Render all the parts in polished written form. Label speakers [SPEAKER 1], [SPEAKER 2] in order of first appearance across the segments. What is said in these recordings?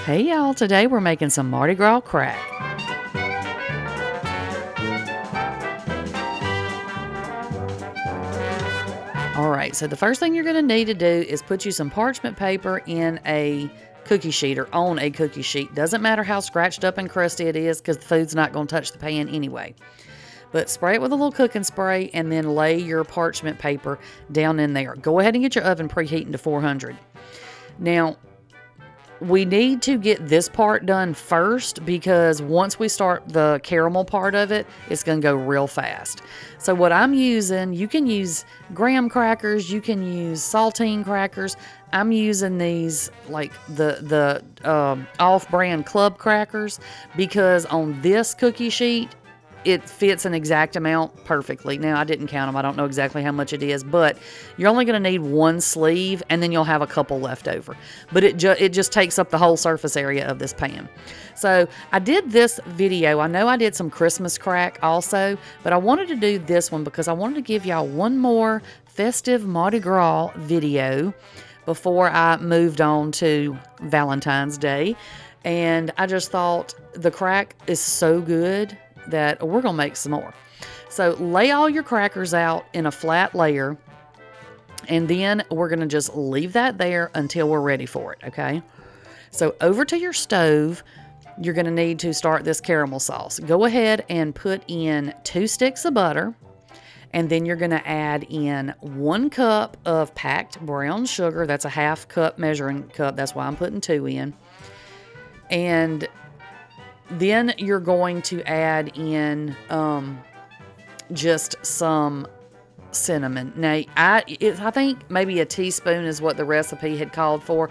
[SPEAKER 1] Hey y'all, today we're making some Mardi Gras crack. Alright, so the first thing you're going to need to do is put you some parchment paper in a cookie sheet or on a cookie sheet. Doesn't matter how scratched up and crusty it is because the food's not going to touch the pan anyway. But spray it with a little cooking spray and then lay your parchment paper down in there. Go ahead and get your oven preheating to 400. Now, we need to get this part done first because once we start the caramel part of it, it's going to go real fast. So what I'm using, you can use graham crackers, you can use saltine crackers. I'm using these like the off-brand club crackers because on this cookie sheet, it fits an exact amount perfectly. Now, I didn't count them. I don't know exactly how much it is, but you're only going to need one sleeve, and then you'll have a couple left over. But it just takes up the whole surface area of this pan. So I did this video. I know I did some Christmas crack also, but I wanted to do this one because I wanted to give y'all one more festive Mardi Gras video before I moved on to Valentine's Day. And I just thought the crack is so good that we're going to make some more. So lay all your crackers out in a flat layer, and then we're going to just leave that there until we're ready for it, okay? So over to your stove, you're going to need to start this caramel sauce. Go ahead and put in 2 sticks of butter, and then you're going to add in 1 cup of packed brown sugar. That's a 1/2 cup measuring cup. That's why I'm putting 2 in. And then you're going to add in just some cinnamon. Now, I think maybe a teaspoon is what the recipe had called for.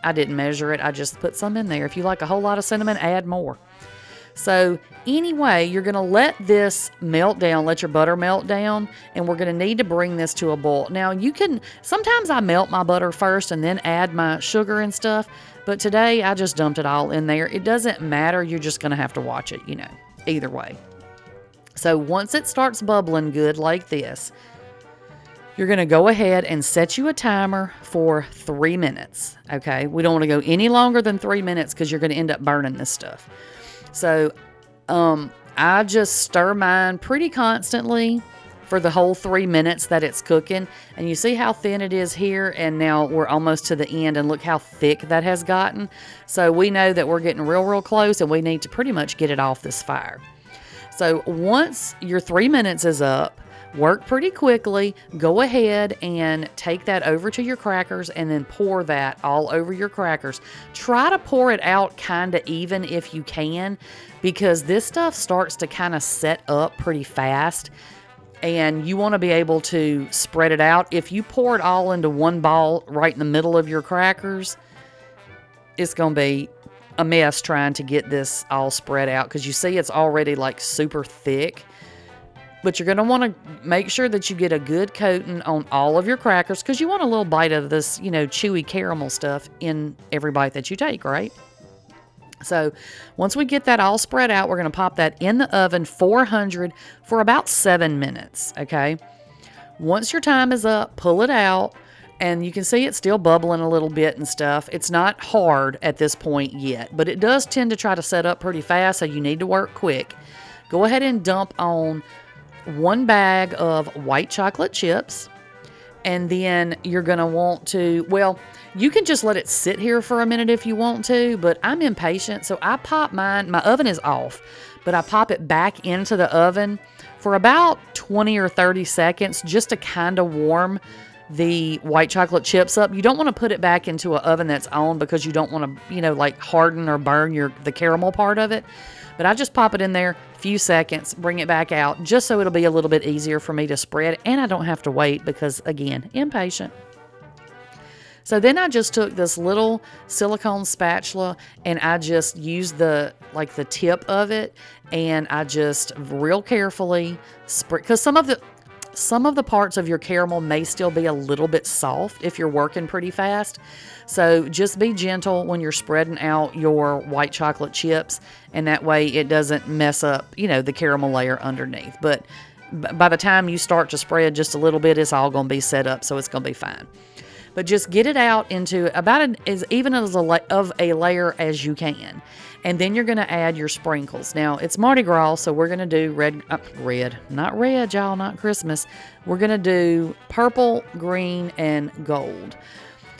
[SPEAKER 1] I didn't measure it. I just put some in there. If you like a whole lot of cinnamon, add more. So anyway, you're going to let this melt down, let your butter melt down, and we're going to need to bring this to a boil. Now, sometimes I melt my butter first and then add my sugar and stuff, but today I just dumped it all in there. It doesn't matter. You're just going to have to watch it, either way. So once it starts bubbling good like this, you're going to go ahead and set you a timer for 3 minutes, okay? We don't want to go any longer than 3 minutes because you're going to end up burning this stuff. So I just stir mine pretty constantly for the whole 3 minutes that it's cooking. And you see how thin it is here, and now we're almost to the end, and look how thick that has gotten. So we know that we're getting real close, and we need to pretty much get it off this fire. So once your 3 minutes is up, work pretty quickly. Go ahead and take that over to your crackers and then pour that all over your crackers. Try to pour it out kind of even if you can, because this stuff starts to kind of set up pretty fast and you want to be able to spread it out. If you pour it all into one ball right in the middle of your crackers, it's going to be a mess trying to get this all spread out because you see it's already like super thick. But you're going to want to make sure that you get a good coating on all of your crackers because you want a little bite of this, chewy caramel stuff in every bite that you take, right? So once we get that all spread out, we're going to pop that in the oven 400 for about 7 minutes, okay? Once your time is up, pull it out, and you can see it's still bubbling a little bit and stuff. It's not hard at this point yet, but it does tend to try to set up pretty fast, so you need to work quick. Go ahead and dump on 1 bag of white chocolate chips, and then you're going to want to, you can just let it sit here for a minute if you want to, but I'm impatient, so I pop mine. My oven is off, but I pop it back into the oven for about 20 or 30 seconds just to kind of warm the white chocolate chips up. You don't want to put it back into an oven that's on because you don't want to, like harden or burn the caramel part of it. But I just pop it in there a few seconds, bring it back out, just so it'll be a little bit easier for me to spread. And I don't have to wait because, again, impatient. So then I just took this little silicone spatula and I just used the tip of it. And I just real carefully spread, because some of the parts of your caramel may still be a little bit soft if you're working pretty fast. So just be gentle when you're spreading out your white chocolate chips, and that way it doesn't mess up, the caramel layer underneath. But by the time you start to spread just a little bit, it's all going to be set up, so it's going to be fine. But just get it out into about as even as of a layer as you can. And then you're going to add your sprinkles. Now, it's Mardi Gras, so we're going to do not red, y'all, not Christmas. We're going to do purple, green, and gold.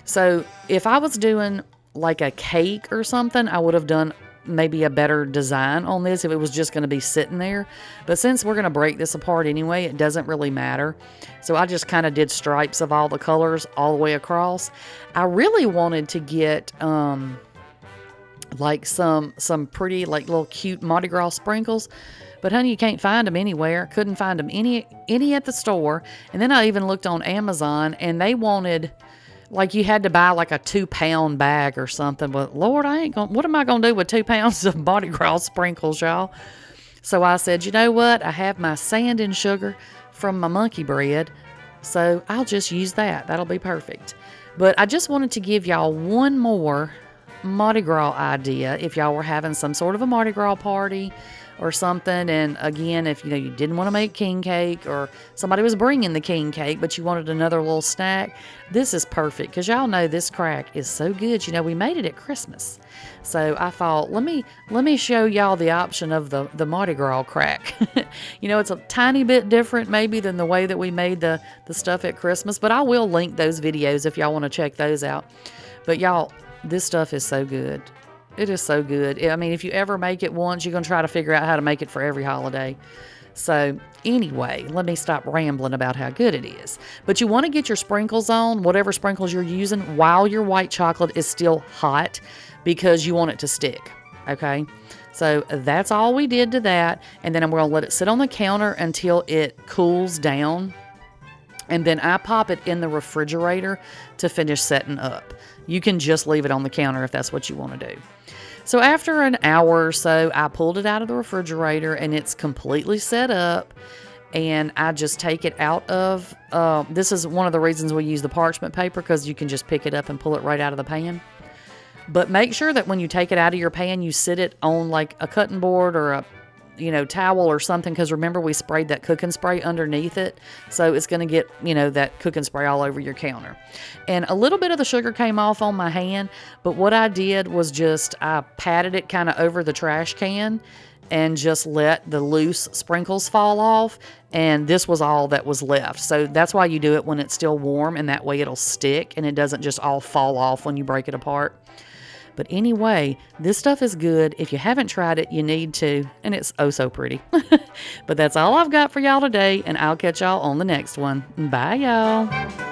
[SPEAKER 1] So if I was doing like a cake or something, I would have done maybe a better design on this if it was just going to be sitting there. But since we're going to break this apart anyway, it doesn't really matter. So I just kind of did stripes of all the colors all the way across. I really wanted to get like some pretty like little cute Mardi Gras sprinkles, but honey, you can't find them anywhere. Couldn't find them any at the store. And then I even looked on Amazon, and they wanted, like, you had to buy like a 2-pound bag or something. But Lord, what am I gonna do with 2 pounds of Mardi Gras sprinkles, y'all? So I said, you know what, I have my sand and sugar from my monkey bread, so I'll just use that'll be perfect. But I just wanted to give y'all one more Mardi Gras idea if y'all were having some sort of a Mardi Gras party or something. And again, if you didn't want to make king cake, or somebody was bringing the king cake but you wanted another little snack, this is perfect, because y'all know this crack is so good. We made it at Christmas, so I thought let me show y'all the option of the Mardi Gras crack. It's a tiny bit different maybe than the way that we made the stuff at Christmas, but I will link those videos if y'all want to check those out. But y'all, this stuff is so good. It is so good. I mean, if you ever make it once, you're going to try to figure out how to make it for every holiday. So anyway, let me stop rambling about how good it is. But you want to get your sprinkles on, whatever sprinkles you're using, while your white chocolate is still hot, because you want it to stick. Okay? So that's all we did to that. And then I'm going to let it sit on the counter until it cools down. And then I pop it in the refrigerator to finish setting up. You can just leave it on the counter if that's what you want to do. So after an hour or so, I pulled it out of the refrigerator and it's completely set up. And I just take it out of, this is one of the reasons we use the parchment paper, because you can just pick it up and pull it right out of the pan. But make sure that when you take it out of your pan, you sit it on like a cutting board or a towel or something, because remember we sprayed that cooking spray underneath it, so it's going to get that cooking spray all over your counter. And a little bit of the sugar came off on my hand, but what I did was I patted it kind of over the trash can and just let the loose sprinkles fall off, and this was all that was left. So that's why you do it when it's still warm, and that way it'll stick and it doesn't just all fall off when you break it apart. But anyway, this stuff is good. If you haven't tried it, you need to. And it's oh so pretty. But that's all I've got for y'all today, and I'll catch y'all on the next one. Bye, y'all.